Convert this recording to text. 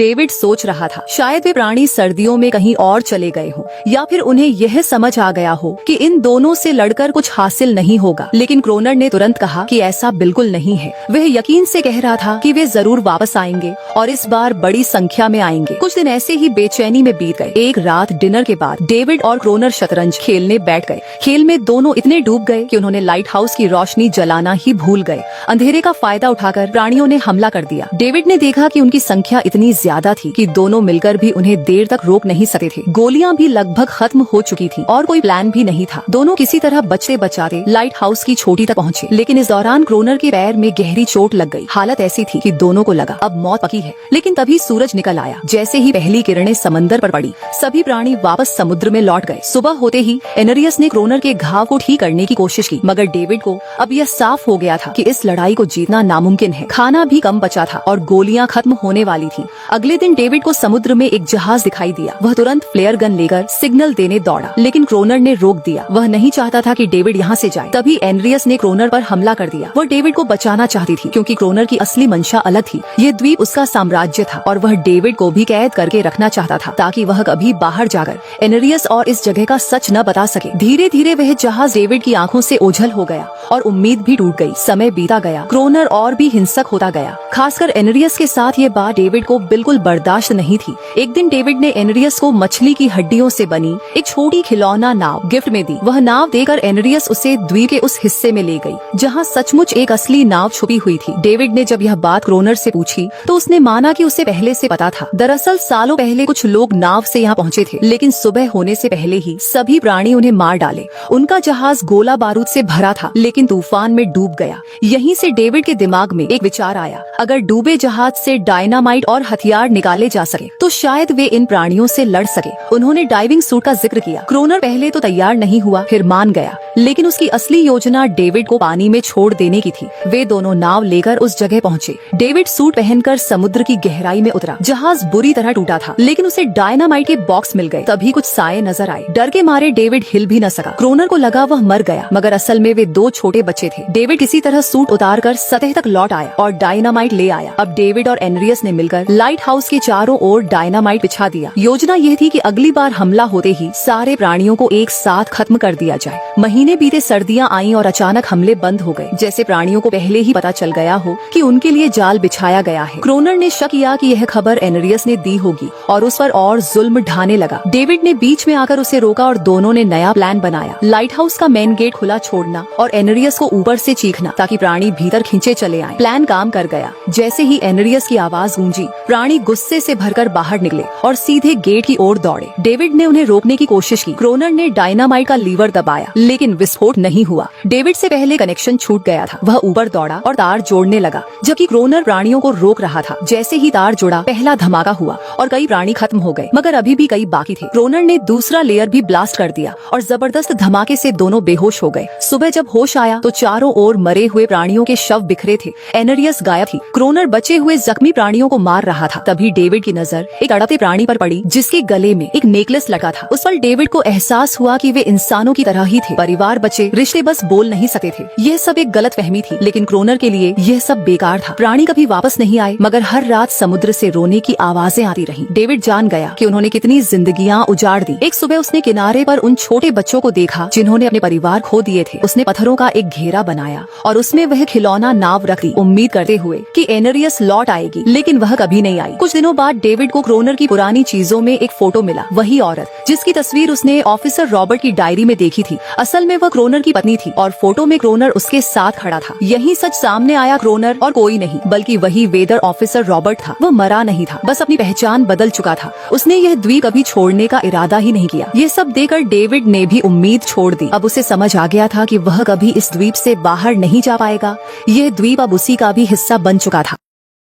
David सोच रहा था शायद वे प्राणी सर्दियों में कहीं और चले गए हों, या फिर उन्हें यह समझ आ गया हो कि इन दोनों से लड़कर कुछ हासिल नहीं होगा। लेकिन क्रोनर ने तुरंत कहा कि ऐसा बिल्कुल नहीं है। वह यकीन से कह रहा था कि वे जरूर वापस आएंगे और इस बार बड़ी संख्या में आएंगे। कुछ दिन ऐसे ही बेचैनी में बीत गए। एक रात डिनर के बाद डेविड और क्रोनर शतरंज खेलने बैठ गए। खेल में दोनों इतने डूब गए कि उन्होंने लाइट हाउस की रोशनी जलाना ही भूल गए। अंधेरे का फायदा उठाकर प्राणियों ने हमला कर दिया। डेविड ने देखा कि उनकी संख्या इतनी ज्यादा थी कि दोनों मिलकर भी उन्हें देर तक रोक नहीं सकते थे। गोलियां भी लगभग खत्म हो चुकी थी और कोई प्लान भी नहीं था। दोनों किसी तरह बचते बचाते लाइट हाउस की छोटी तक पहुंचे, लेकिन इस दौरान क्रोनर के पैर में गहरी चोट लग गई। हालत ऐसी थी कि दोनों को लगा अब मौत पक्की है। लेकिन तभी सूरज निकल आया। जैसे ही पहली किरणें समंदर पर पड़ी, सभी प्राणी वापस समुद्र में लौट गए। सुबह होते ही एनरियस ने क्रोनर के घाव को ठीक करने की कोशिश की, मगर डेविड को अब यह साफ हो गया था कि इस लड़ाई को जीतना नामुमकिन है। खाना भी कम बचा था और गोलियां खत्म होने वाली थी। अगले दिन डेविड को समुद्र में एक जहाज दिखाई दिया। वह तुरंत फ्लेयर गन लेकर सिग्नल देने दौड़ा, लेकिन क्रोनर ने रोक दिया। वह नहीं चाहता था कि डेविड यहाँ से जाए। तभी एनरियस ने क्रोनर पर हमला कर दिया। वह डेविड को बचाना चाहती थी, क्योंकि क्रोनर की असली मंशा अलग थी। ये द्वीप उसका साम्राज्य था और वह डेविड को भी कैद करके रखना चाहता था, ताकि वह कभी बाहर जाकर एनरियस और इस जगह का सच न बता सके। धीरे धीरे वह जहाज डेविड की आंखों से ओझल हो गया और उम्मीद भी टूट गई। समय बीता गया, क्रोनर और भी हिंसक होता गया। खासकर एनरियस के साथ ये बात डेविड को बिल्कुल बर्दाश्त नहीं थी। एक दिन डेविड ने एनरियस को मछली की हड्डियों से बनी एक छोटी खिलौना नाव गिफ्ट में दी। वह नाव देकर एनरियस उसे द्वीप के उस हिस्से में ले गई जहाँ सचमुच एक असली नाव छुपी हुई थी। डेविड ने जब यह बात क्रोनर से पूछी तो उसने माना कि उसे पहले से पता था। दरअसल सालों पहले कुछ लोग नाव से यहाँ पहुँचे थे, लेकिन सुबह होने से पहले ही सभी प्राणी उन्हें मार डाले। उनका जहाज गोला बारूद से भरा था, लेकिन तूफान में डूब गया। यहीं से डेविड के दिमाग में एक विचार आया, अगर डूबे जहाज से डायनामाइट और हथियार निकाले जा सके तो शायद वे इन प्राणियों से लड़ सके। उन्होंने डाइविंग सूट का जिक्र किया। क्रोनर पहले तो तैयार नहीं हुआ, फिर मान गया, लेकिन उसकी असली योजना डेविड को पानी में छोड़ देने की थी। वे दोनों नाव लेकर उस जगह पहुँचे। डेविड सूट पहनकर समुद्र की गहराई में उतरा। जहाज बुरी तरह टूटा था, लेकिन उसे डायनामाइट के बॉक्स मिल गए। तभी कुछ साए नजर आए। डर के मारे डेविड हिल भी न सका। क्रोनर को लगा वह मर गया, मगर असल में वे दो छोटे बच्चे थे। डेविड किसी तरह सूट उतार कर सतह तक लौट आया और डायनामाइट ले आया। अब डेविड और एनरियस ने मिलकर लाइट हाउस के चारों ओर डायनामाइट बिछा दिया। योजना यह थी कि अगली बार हमला होते ही सारे प्राणियों को एक साथ खत्म कर दिया जाए। महीने बीते, सर्दियां आईं और अचानक हमले बंद हो गए, जैसे प्राणियों को पहले ही पता चल गया हो कि उनके लिए जाल बिछाया गया है। क्रोनर ने शक किया कि यह खबर एनरियस ने दी होगी और उस पर और जुल्म ढाने लगा। डेविड ने बीच में आकर उसे रोका और दोनों ने नया प्लान बनाया। लाइट हाउस का मेन गेट खुला छोड़ना और एनरियस को ऊपर से चीखना, ताकि प्राणी भीतर खींचे चले आए। प्लान काम कर गया। जैसे ही एनरियस की आवाज गूंजी, प्राणी गुस्से से भरकर बाहर निकले और सीधे गेट की ओर दौड़े। डेविड ने उन्हें रोकने की कोशिश की। क्रोनर ने डायनामाइट का लीवर दबाया, लेकिन विस्फोट नहीं हुआ। डेविड से पहले कनेक्शन छूट गया था। वह ऊपर दौड़ा और तार जोड़ने लगा, जबकि क्रोनर प्राणियों को रोक रहा था। जैसे ही तार जुड़ा, पहला धमाका हुआ और कई प्राणी खत्म हो गए, मगर अभी भी कई बाकी थे। क्रोनर ने दूसरा लेयर भी ब्लास्ट कर दिया और जबरदस्त धमाके से दोनों बेहोश हो गए। सुबह जब होश आया तो चारों ओर मरे हुए प्राणियों के शव बिखरे थे। एनरियस गायब थी। क्रोनर बचे हुए जख्मी प्राणियों को मार रहा था। तभी डेविड की नजर एक तड़पते प्राणी पर पड़ी, जिसके गले में एक नेकलेस लगा था। उस पर डेविड को एहसास हुआ कि वे इंसानों की तरह ही थे। परिवार बचे, रिश्ते बस बोल नहीं सकते थे। यह सब एक गलतफहमी थी, लेकिन क्रोनर के लिए यह सब बेकार था। प्राणी कभी वापस नहीं आए, मगर हर रात समुद्र से रोने की आवाजें आती रहीं। डेविड जान गया कि उन्होंने कितनी जिंदगियां उजाड़ दी। एक सुबह उसने किनारे पर उन छोटे बच्चों को देखा जिन्होंने अपने परिवार खो दिए थे। उसने पत्थरों का एक घेरा बनाया और उसमें वह खिलौना नाव रख दी, उम्मीद करते हुए कि एनरियस लौट आएगी, लेकिन वह कभी नहीं आई। कुछ दिनों बाद डेविड को क्रोनर की पुरानी चीजों में एक फोटो मिला। वही औरत जिसकी तस्वीर उसने ऑफिसर रॉबर्ट की डायरी में देखी थी। असल में वह क्रोनर की पत्नी थी और फोटो में क्रोनर उसके साथ खड़ा था। यही सच सामने आया। क्रोनर और कोई नहीं, बल्कि वही वेदर ऑफिसर रॉबर्ट था। वह मरा नहीं था, बस अपनी पहचान बदल चुका था। उसने यह द्वीप कभी छोड़ने का इरादा ही नहीं किया। ये सब देखकर डेविड ने भी उम्मीद छोड़ दी। अब उसे समझ आ गया था कि वह कभी इस द्वीप से बाहर नहीं जा पाएगा। यह द्वीप अब उसी का भी हिस्सा बन चुका था।